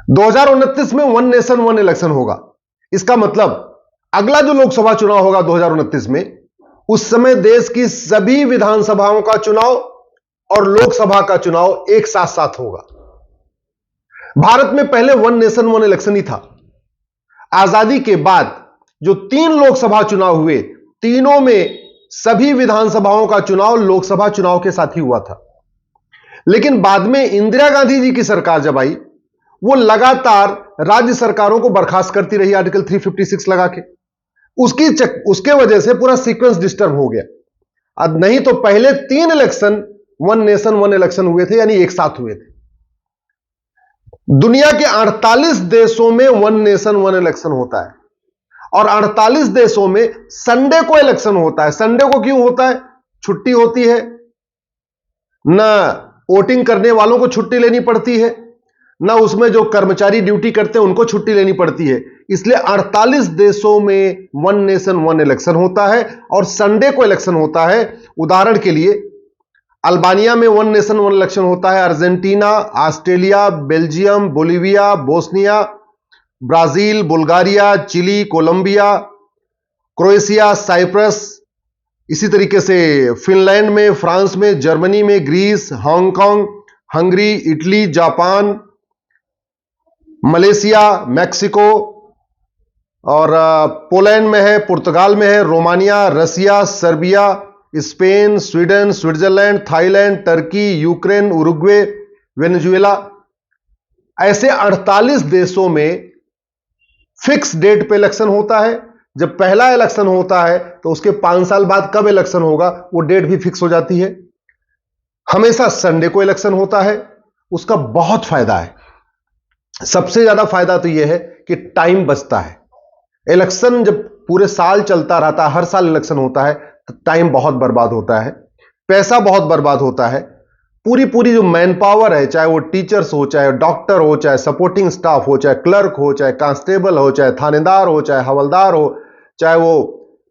2029 में one nation one election होगा। इसका मतलब अगला जो लोकसभा चुनाव होगा 2029 में, उस समय देश की सभी विधानसभाओं का चुनाव और लोकसभा का चुनाव एक साथ साथ होगा। भारत में पहले वन नेशन वन इलेक्शन ही था। आजादी के बाद जो 3 लोकसभा चुनाव हुए, तीनों में सभी विधानसभाओं का चुनाव लोकसभा चुनाव के साथ ही हुआ था। लेकिन बाद में इंदिरा गांधी जी की सरकार जब आई, वो लगातार राज्य सरकारों को बर्खास्त करती रही आर्टिकल 356 लगा के। उसके वजह से पूरा सीक्वेंस डिस्टर्ब हो गया। अब नहीं तो पहले 3 election one nation one election हुए थे, यानी एक साथ हुए थे। दुनिया के 48 देशों में वन नेशन वन इलेक्शन होता है और 48 देशों में संडे को इलेक्शन होता है। संडे को क्यों होता है? छुट्टी होती है ना, वोटिंग करने वालों को छुट्टी लेनी पड़ती है, ना उसमें जो कर्मचारी ड्यूटी करते हैं उनको छुट्टी लेनी पड़ती है। इसलिए 48 देशों में वन नेशन वन इलेक्शन होता है और संडे को इलेक्शन होता है। उदाहरण के लिए अल्बानिया में वन नेशन वन इलेक्शन होता है, Argentina, Australia, Belgium, Bolivia, Bosnia, Brazil, Bulgaria, Chile, Colombia, Croatia, Cyprus, इसी तरीके से फिनलैंड में, फ्रांस में, जर्मनी में, Greece, Hong Kong, Hungary, Italy, Japan, Malaysia, Mexico और पोलैंड में है, पुर्तगाल में है, Romania, Russia, Serbia, Spain, Sweden, Switzerland, Thailand, Turkey, Ukraine, Uruguay, Venezuela. ऐसे 48 देशों में फिक्स डेट पे इलेक्शन होता है। जब पहला इलेक्शन होता है तो उसके 5 साल बाद कब इलेक्शन होगा वो डेट भी फिक्स हो जाती है। हमेशा संडे को इलेक्शन होता है। उसका बहुत फायदा है। सबसे ज्यादा फायदा तो यह है कि टाइम बचता है। इलेक्शन जब पूरे साल चलता रहता है, हर साल इलेक्शन होता है, तो टाइम बहुत बर्बाद होता है, पैसा बहुत बर्बाद होता है। पूरी जो मैन पावर है, चाहे वो टीचर्स हो, चाहे डॉक्टर हो, चाहे सपोर्टिंग स्टाफ हो, चाहे क्लर्क हो, चाहे कांस्टेबल हो, चाहे थानेदार हो, चाहे हवलदार हो, चाहे वो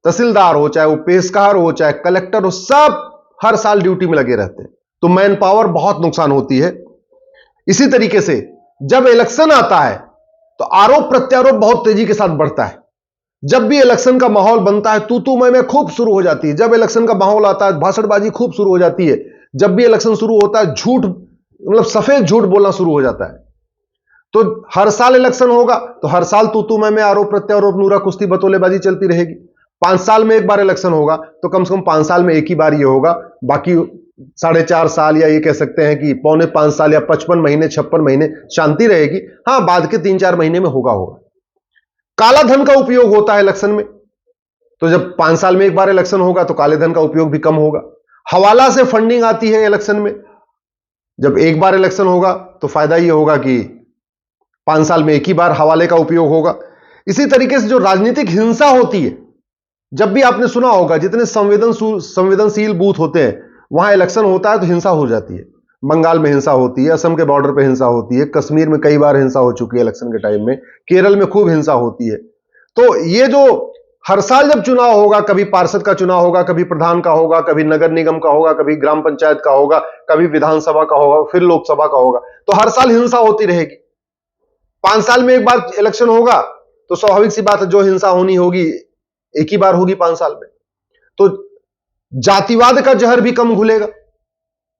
तहसीलदार हो, चाहे वो पेशकार हो, चाहे कलेक्टर हो, सब हर साल ड्यूटी में लगे रहते हैं। तो मैन पावर बहुत नुकसान होती है। इसी तरीके से जब इलेक्शन आता है तो आरोप प्रत्यारोप बहुत तेजी के साथ बढ़ता है। जब भी इलेक्शन का माहौल बनता है, तू तू मैं खूब शुरू हो जाती है। जब इलेक्शन का माहौल आता है, भाषणबाजी खूब शुरू हो जाती है। जब भी इलेक्शन शुरू होता है, झूठ, मतलब सफेद झूठ बोलना शुरू हो जाता है। तो हर साल इलेक्शन होगा तो हर साल तू मैं आरोप प्रत्यारोप, नूरा कुश्ती, बतौलेबाजी चलती रहेगी। 5 साल में एक बार इलेक्शन होगा तो कम से कम 5 साल में एक ही बार ये होगा। बाकी 4.5 साल या ये कह सकते हैं कि 4.25 साल या 55 महीने 56 महीने शांति रहेगी। हां, बाद के 3-4 महीने में होगा। काला धन का उपयोग होता है इलेक्शन में, तो जब 5 साल में एक बार इलेक्शन होगा तो काले धन का उपयोग भी कम होगा। हवाला से फंडिंग आती है इलेक्शन में। जब एक बार इलेक्शन होगा तो फायदा यह होगा कि 5 साल में एक ही बार हवाले का उपयोग होगा। इसी तरीके से जो राजनीतिक हिंसा होती है, जब भी आपने सुना होगा जितने संवेदनशील बूथ होते हैं वहां इलेक्शन होता है तो हिंसा हो जाती है। बंगाल में हिंसा होती है, असम के बॉर्डर पे हिंसा होती है, कश्मीर में कई बार हिंसा हो चुकी है इलेक्शन के टाइम में, केरल में खूब हिंसा होती है। तो ये जो हर साल जब चुनाव होगा, कभी पार्षद का चुनाव होगा, कभी प्रधान का होगा, कभी नगर निगम का होगा, कभी ग्राम पंचायत का होगा, कभी विधानसभा का होगा, फिर लोकसभा का होगा, तो हर साल हिंसा होती रहेगी। 5 साल में एक बार इलेक्शन होगा तो स्वाभाविक सी बात है, जो हिंसा होनी होगी एक ही बार होगी 5 साल में। तो जातिवाद का जहर भी कम घुलेगा।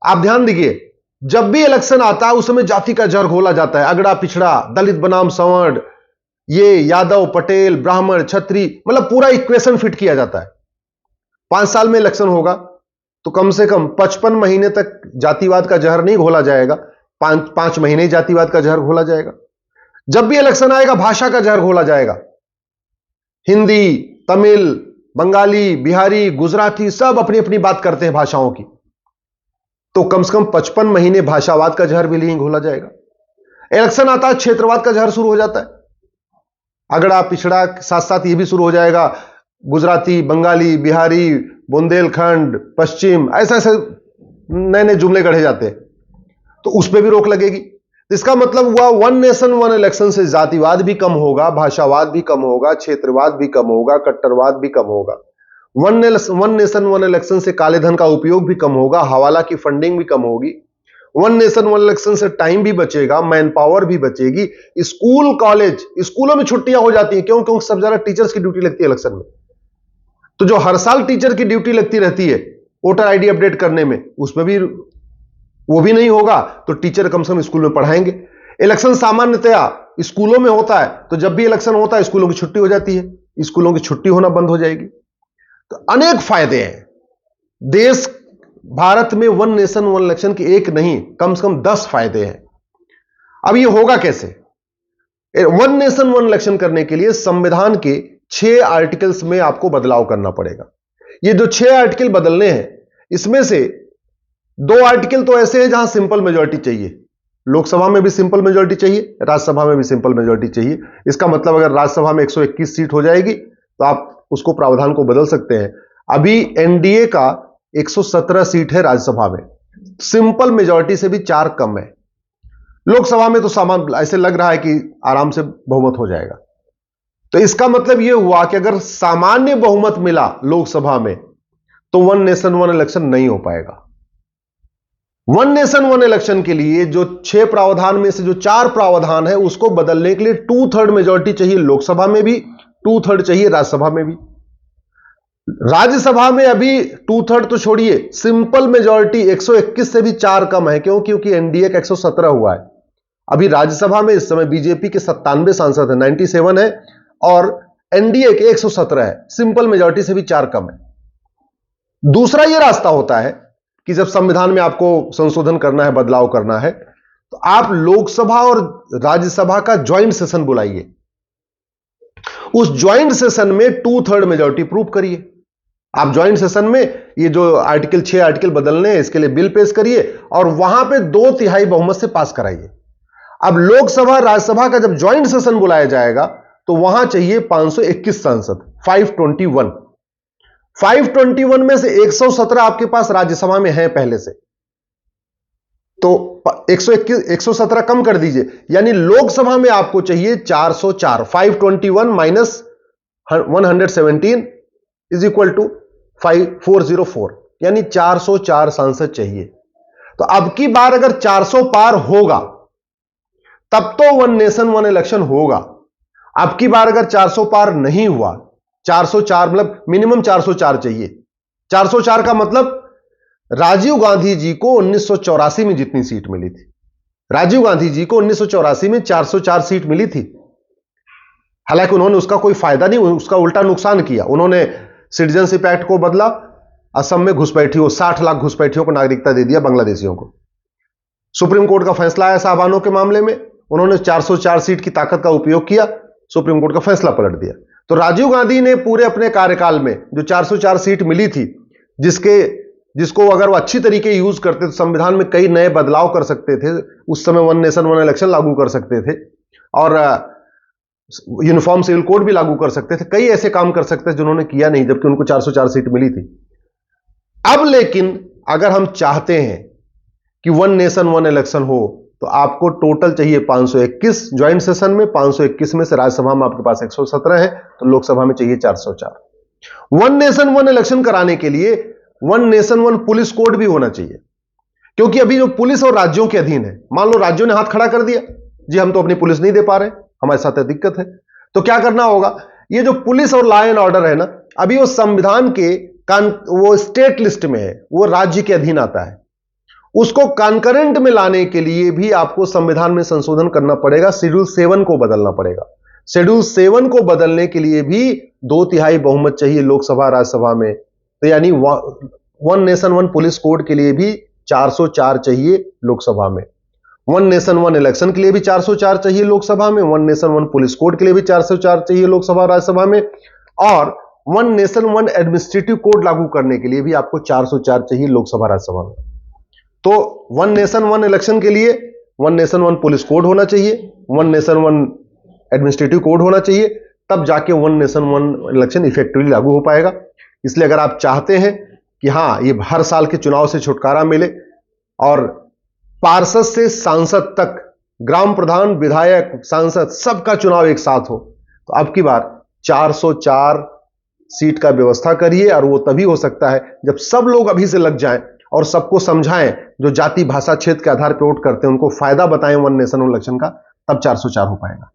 आप ध्यान दीजिए, जब भी इलेक्शन आता है उस समय जाति का जहर घोला जाता है। अगड़ा पिछड़ा, दलित बनाम सवर्ण, ये यादव, पटेल, ब्राह्मण, क्षत्रिय, मतलब पूरा इक्वेशन फिट किया जाता है। 5 साल में इलेक्शन होगा तो कम से कम 55 महीने तक जातिवाद का जहर नहीं घोला जाएगा, 5 महीने जातिवाद का जहर घोला जाएगा। जब भी इलेक्शन आएगा भाषा का जहर घोला जाएगा। हिंदी, तमिल, बंगाली, बिहारी, गुजराती सब अपनी अपनी बात करते हैं भाषाओं की, तो कम से कम 55 महीने भाषावाद का जहर भी नहीं घोला जाएगा। इलेक्शन आता है, क्षेत्रवाद का जहर शुरू हो जाता है। अगड़ा पिछड़ा साथ साथ ये भी शुरू हो जाएगा, गुजराती, बंगाली, बिहारी, बुंदेलखंड, पश्चिम, ऐसे ऐसे नए नए जुमले गढ़े जाते हैं, तो उस पर भी रोक लगेगी। इसका मतलब हुआ वन नेशन वन इलेक्शन से जातिवाद भी कम होगा, भाषावाद भी कम होगा, क्षेत्रवाद भी कम होगा, कट्टरवाद भी कम होगा। वन नेशन वन इलेक्शन से काले धन का उपयोग भी कम होगा, हवाला की फंडिंग भी कम होगी। वन नेशन वन इलेक्शन से टाइम भी बचेगा, मैन पावर भी बचेगी। स्कूल कॉलेज, स्कूलों में छुट्टियां हो जाती हैं, क्यों? क्योंकि सब ज्यादा टीचर्स की ड्यूटी लगती है इलेक्शन में। तो जो हर साल टीचर की ड्यूटी लगती रहती है वोटर आईडी अपडेट करने में, उसमें भी वो भी नहीं होगा, तो टीचर कम से कम स्कूल में पढ़ाएंगे। इलेक्शन सामान्यतया स्कूलों में होता है, तो जब भी इलेक्शन होता है स्कूलों की छुट्टी हो जाती है, स्कूलों की छुट्टी होना बंद हो जाएगी। तो अनेक फायदे हैं। देश भारत में वन नेशन वन इलेक्शन के एक नहीं, कम से कम 10 फायदे हैं। अब ये होगा कैसे? वन नेशन वन इलेक्शन करने के लिए संविधान के 6 आर्टिकल्स में आपको बदलाव करना पड़ेगा। ये जो 6 आर्टिकल बदलने हैं, इसमें से 2 आर्टिकल तो ऐसे हैं जहां सिंपल मेजॉरिटी चाहिए। लोकसभा में भी सिंपल मेजॉरिटी चाहिए, राज्यसभा में भी सिंपल मेजॉरिटी चाहिए। इसका मतलब अगर राज्यसभा में 121 सीट हो जाएगी तो आप उसको प्रावधान को बदल सकते हैं। अभी एनडीए का 117 सीट है राज्यसभा में, सिंपल मेजॉरिटी से भी 4 कम है। लोकसभा में तो सामान्य ऐसे लग रहा है कि आराम से बहुमत हो जाएगा। तो इसका मतलब यह हुआ कि अगर सामान्य बहुमत मिला लोकसभा में तो वन नेशन वन इलेक्शन नहीं हो पाएगा। वन नेशन वन इलेक्शन के लिए जो 6 प्रावधान में से जो 4 प्रावधान है उसको बदलने के लिए 2/3 मेजॉरिटी चाहिए लोकसभा में भी, 2/3 चाहिए राज्यसभा में भी। राज्यसभा में अभी 2/3 तो छोड़िए, सिंपल मेजॉरिटी 121 से भी 4 कम है। क्यों? क्योंकि एनडीए का 117 हुआ है। अभी राज्यसभा में इस समय बीजेपी के 97 सांसद है, 97 है, और एनडीए के 117 है, सिंपल मेजॉरिटी से भी 4 कम है। दूसरा यह रास्ता होता है कि जब संविधान में आपको संशोधन करना है, बदलाव करना है, तो आप लोकसभा और राज्यसभा का ज्वाइंट सेशन बुलाइए। उस ज्वाइंट सेशन में 2/3 मेजॉरिटी प्रूव करिए। आप ज्वाइंट सेशन में ये जो 6 आर्टिकल बदलने हैं इसके लिए बिल पेश करिए और वहां पे 2/3 बहुमत से पास कराइए। अब लोकसभा राज्यसभा का जब ज्वाइंट सेशन बुलाया जाएगा तो वहां चाहिए 521 सांसद, 521 में से 117 आपके पास राज्यसभा में है पहले से, तो 117 कम कर दीजिए, यानी लोकसभा में आपको चाहिए 404। 521 माइनस 117 इज इक्वल टू 404, यानी 404 सांसद चाहिए। तो अब की बार अगर 400 पार होगा तब तो वन नेशन वन इलेक्शन होगा। अब की बार अगर 400 पार नहीं हुआ, 404 मतलब मिनिमम 404 चाहिए। 404 का मतलब राजीव गांधी जी को 1984 में जितनी सीट मिली थी, राजीव गांधी जी को 1984 में 404 सीट मिली थी। हालांकि उन्होंने उसका कोई फायदा नहीं, उसका उल्टा नुकसान किया। उन्होंने सिटीजनशिप एक्ट को बदला, असम में घुसपैठियों 60 लाख घुसपैठियों को नागरिकता दे दिया, बांग्लादेशियों को। सुप्रीम कोर्ट का फैसला आया साहबानों के मामले में, उन्होंने 404 सीट की ताकत का उपयोग किया, सुप्रीम कोर्ट का फैसला पलट दिया। तो राजीव गांधी ने पूरे अपने कार्यकाल में जो 404 सीट मिली थी, जिसको अगर वो अच्छी तरीके यूज करते तो संविधान में कई नए बदलाव कर सकते थे। उस समय वन नेशन वन इलेक्शन लागू कर सकते थे और यूनिफॉर्म सिविल कोड भी लागू कर सकते थे। कई ऐसे काम कर सकते थे जिन्होंने किया नहीं, जबकि उनको 404 सीट मिली थी। अब लेकिन अगर हम चाहते हैं कि वन नेशन वन इलेक्शन हो तो आपको टोटल चाहिए 521 ज्वाइंट सेशन में, 521 में से राज्यसभा में आपके पास 117 है, तो लोकसभा में चाहिए 404। वन नेशन वन इलेक्शन कराने के लिए one nation one police code भी होना चाहिए, क्योंकि अभी जो पुलिस और राज्यों के अधीन है, मान लो राज्यों ने हाथ खड़ा कर दिया, जी हम तो अपनी पुलिस नहीं दे पा रहे, हमारे साथ दिक्कत है, तो क्या करना होगा? ये जो पुलिस और लॉ एंड ऑर्डर है ना, अभी वो संविधान के वो स्टेट लिस्ट में है, वो राज्य के अधीन आता है। उसको कॉन्करेंट में लाने के लिए भी आपको संविधान में संशोधन करना पड़ेगा, शेड्यूल 7 को बदलना पड़ेगा। शेड्यूल 7 को बदलने के लिए भी 2/3 बहुमत चाहिए लोकसभा राज्यसभा में, तो यानी one nation one police code के लिए भी 404 चाहिए लोकसभा में, वन नेशन वन इलेक्शन के लिए भी 404 चाहिए लोकसभा में, one nation one police code के लिए भी 404 चाहिए लोकसभा राज्यसभा में, और one nation one administrative code लागू करने के लिए भी आपको 404 चाहिए लोकसभा राज्यसभा में। तो वन नेशन वन इलेक्शन के लिए one nation one police code होना चाहिए, one nation one administrative code होना चाहिए, तब जाके one nation one election effectively लागू हो पाएगा। इसलिए अगर आप चाहते हैं कि हां ये हर साल के चुनाव से छुटकारा मिले और पार्षद से सांसद तक, ग्राम प्रधान विधायक सांसद सबका चुनाव एक साथ हो, तो अब की बार 404 सीट का व्यवस्था करिए। और वो तभी हो सकता है जब सब लोग अभी से लग जाएं और सबको समझाएं, जो जाति भाषा क्षेत्र के आधार पर वोट करते हैं उनको फायदा बताएं वन नेशन वन इलेक्शन का, तब 404 हो पाएगा।